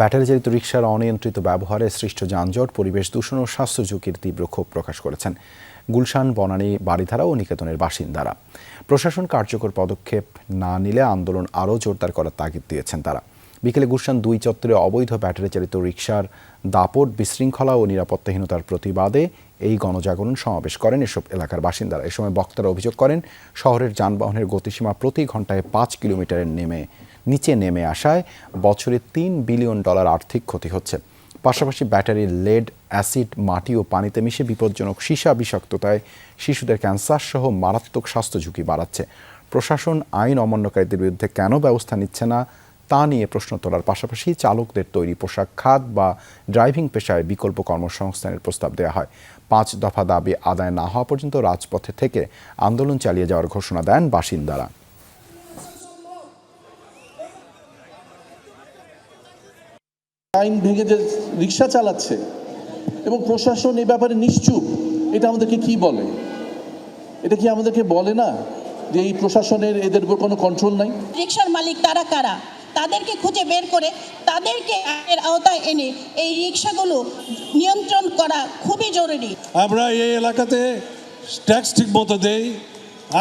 Battery চালিত রিকশার অনিয়ন্ত্রিত ব্যবহারে সৃষ্ট যানজট, পরিবেশ দূষণ ও স্বাস্থ্য ঝুঁকির তীব্র ক্ষোভ প্রকাশ করেছেন গুলশান, বনানী, বারিধারা ও নিকেতনের বাসিন্দারা। প্রশাসন কার্যকর পদক্ষেপ না নিলে আন্দোলন আরও জোরদার করার তাগিদ দিয়েছেন তারা। বিকেলে গুলশান ২ চত্বরে অবৈধ ব্যাটারি চালিত রিকশার দাপট, বিশৃঙ্খলা ও নিরাপত্তাহীনতার প্রতিবাদে এই গণজাগরণ সমাবেশ করেন এসব এলাকার বাসিন্দারা। এ সময় বক্তারা অভিযোগ করেন, শহরের যানবাহনের গতিসীমা প্রতি ঘন্টায় ৫ কিলোমিটারের নিচে নেমে আসায় বছরে $৩ বিলিয়ন আর্থিক ক্ষতি হচ্ছে। পাশাপাশি ব্যাটারির লেড, অ্যাসিড, মাটি ও পানিতে মিশে বিপজ্জনক সীসা বিষাক্ততায় শিশুদের ক্যান্সার সহ মারাত্মক স্বাস্থ্য ঝুঁকি বাড়াচ্ছে। প্রশাসন আইন অমান্যকারীদের বিরুদ্ধে কেন ব্যবস্থা নিচ্ছে না তা নিয়ে প্রশ্ন তোলার পাশাপাশি চালকদের তৈরি পোশাক খাত বা ড্রাইভিং পেশায় বিকল্প কর্মসংস্থানের প্রস্তাব দেওয়া হয়। ৫ দফা দাবি আদায় না হওয়া পর্যন্ত রাজপথে থেকে আন্দোলন চালিয়ে যাওয়ার ঘোষণা দেন বাসিন্দারা। আইন ভেঙে যে রিক্সা চালাচ্ছে এবং প্রশাসন এই ব্যাপারে নিশ্চুপ, এটা আমাদেরকে কি বলে? এটা কি আমাদেরকে বলে না যে এই প্রশাসনের এদের উপর কোনো কন্ট্রোল নাই? রিক্সার মালিক তারা কারা, তাদেরকে খুঁজে বের করে তাদেরকে আইনের আওতায় এনে এই রিক্সাগুলো নিয়ন্ত্রণ করা খুবই জরুরি। আমরা এই এলাকাতে ট্যাক্স ঠিক মতো দেই,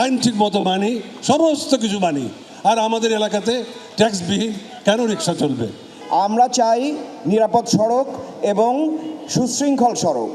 আইন ঠিক মতো মানি, সমস্ত কিছু মানি, আর আমাদের এলাকাতে ট্যাক্সবিহীন কেন রিক্সা চলবে? আমরা চাই নিরাপদ সড়ক এবং সুশৃঙ্খল সড়ক।